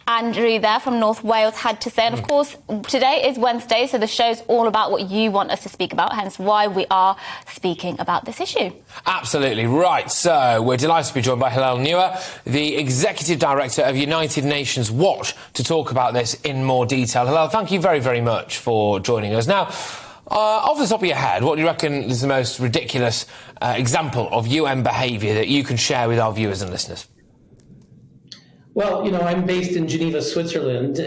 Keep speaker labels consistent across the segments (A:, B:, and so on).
A: Andrew there from North Wales had to say. And of course, today is Wednesday, so the show's all about what you want us to speak about, hence why we are speaking about this issue.
B: Absolutely. Right, so we're delighted to be joined by Hillel Neuer, the Executive Director of United Nations Watch, to talk about this in more detail. Hillel, thank you very, very much for joining us. Now, off the top of your head, what do you reckon is the most ridiculous example of UN behaviour that you can share with our viewers and listeners?
C: Well, I'm based in Geneva, Switzerland,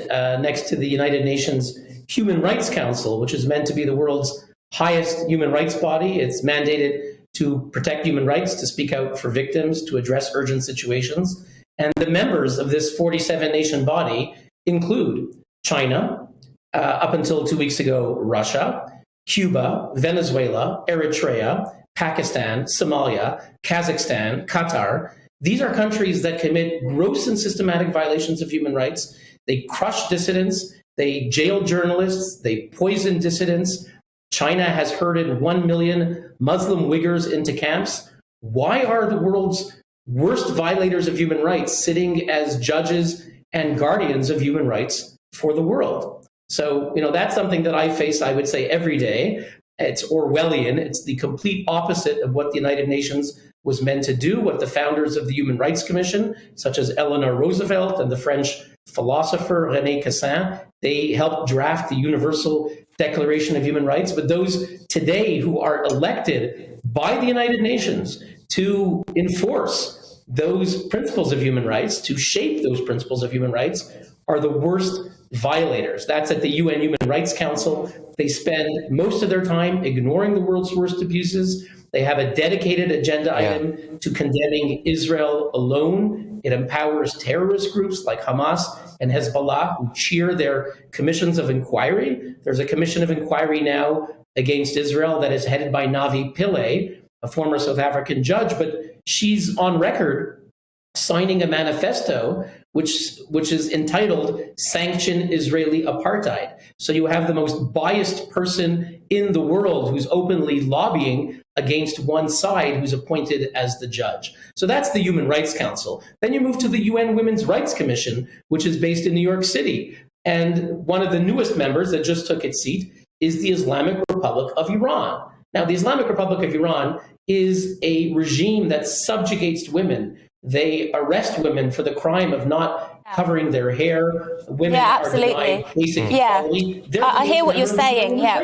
C: next to the United Nations Human Rights Council, which is meant to be the world's highest human rights body. It's mandated to protect human rights, to speak out for victims, to address urgent situations. And the members of this 47-nation body include China, up until 2 weeks ago, Russia, Cuba, Venezuela, Eritrea, Pakistan, Somalia, Kazakhstan, Qatar. These are countries that commit gross and systematic violations of human rights. They crush dissidents, they jail journalists, they poison dissidents. China has herded 1 million Muslim Uyghurs into camps. Why are the world's worst violators of human rights sitting as judges and guardians of human rights for the world? So, that's something that I face, I would say, every day. It's Orwellian. It's the complete opposite of what the United Nations was meant to do, what the founders of the Human Rights Commission, such as Eleanor Roosevelt and the French philosopher René Cassin, they helped draft the Universal Declaration of Human Rights. But those today who are elected by the United Nations to enforce those principles of human rights, to shape those principles of human rights, are the worst violators. That's at the UN Human Rights Council. They spend most of their time ignoring the world's worst abuses. They have a dedicated agenda item to condemning Israel alone. It empowers terrorist groups like Hamas and Hezbollah who cheer their commissions of inquiry. There's a commission of inquiry now against Israel that is headed by Navi Pillay, a former South African judge, but she's on record signing a manifesto which is entitled Sanction Israeli Apartheid. So you have the most biased person in the world who's openly lobbying against one side, who's appointed as the judge. So that's the Human Rights Council. Then you move to the UN Women's Rights Commission, which is based in New York City. And one of the newest members that just took its seat is the Islamic Republic of Iran. Now, the Islamic Republic of Iran is a regime that subjugates women. They arrest women for the crime of not covering their hair. Women are denied basic equality.
A: I hear what you're saying. I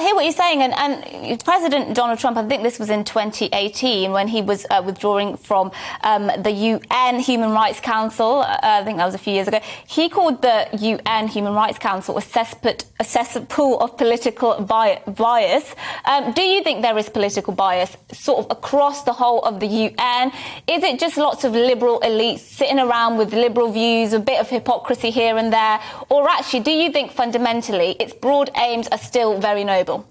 A: hear what you're saying. And President Donald Trump, I think this was in 2018 when he was withdrawing from the UN Human Rights Council. I think that was a few years ago. He called the UN Human Rights Council a cesspool of political bias. Do you think there is political bias sort of across the whole of the UN? Is it just lots of liberal elites sitting around with liberal views, a bit of hypocrisy here and there? Or actually, do you think fundamentally its broad aims are still very noble?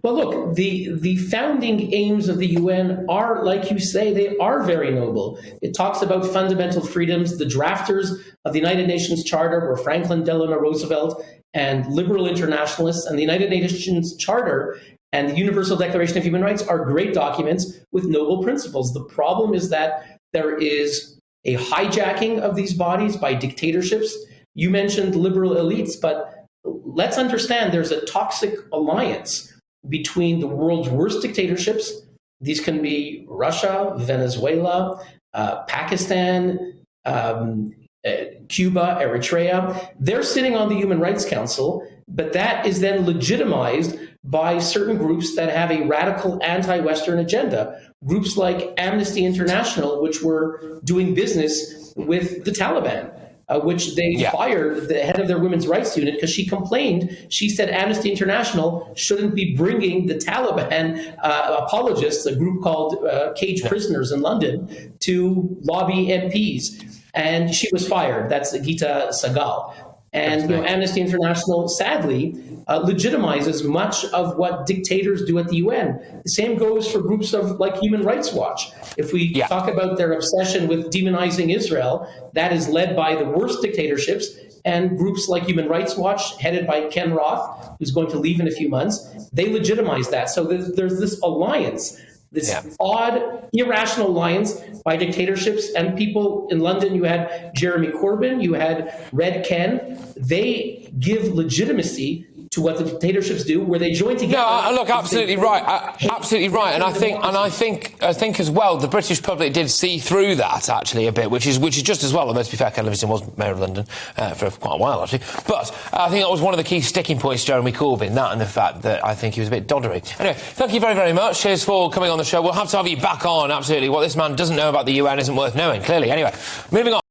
C: Well, look, the founding aims of the UN are, like you say, they are very noble. It talks about fundamental freedoms. The drafters of the United Nations Charter were Franklin Delano Roosevelt and liberal internationalists, and the United Nations Charter and the Universal Declaration of Human Rights are great documents with noble principles. The problem is that there is a hijacking of these bodies by dictatorships. You mentioned liberal elites, but let's understand there's a toxic alliance between the world's worst dictatorships. These can be Russia, Venezuela, Pakistan, Cuba, Eritrea. They're sitting on the Human Rights Council, but that is then legitimized by certain groups that have a radical anti-Western agenda. Groups like Amnesty International, which were doing business with the Taliban, which they fired the head of their women's rights unit because she complained. She said Amnesty International shouldn't be bringing the Taliban apologists, a group called Cage Prisoners in London, to lobby MPs. And she was fired. That's Geeta Sahgal. And Amnesty International, sadly, legitimizes much of what dictators do at the UN. The same goes for groups like Human Rights Watch. If we talk about their obsession with demonizing Israel, that is led by the worst dictatorships, and groups like Human Rights Watch, headed by Ken Roth, who's going to leave in a few months, they legitimize that. So there's this alliance This odd, irrational alliance by dictatorships and people in London. You had Jeremy Corbyn, you had Red Ken. They give legitimacy to what the dictatorships do, where they join together.
B: No, look, absolutely right, absolutely right, and I think as well, the British public did see through that actually a bit, which is just as well. Although to be fair, Ken Livingstone was Mayor of London for quite a while actually, but I think that was one of the key sticking points, Jeremy Corbyn, that and the fact that I think he was a bit doddery. Anyway, thank you very, very much. Cheers for coming on the show. We'll have to have you back on. Absolutely, what this man doesn't know about the UN isn't worth knowing. Clearly, anyway, moving on.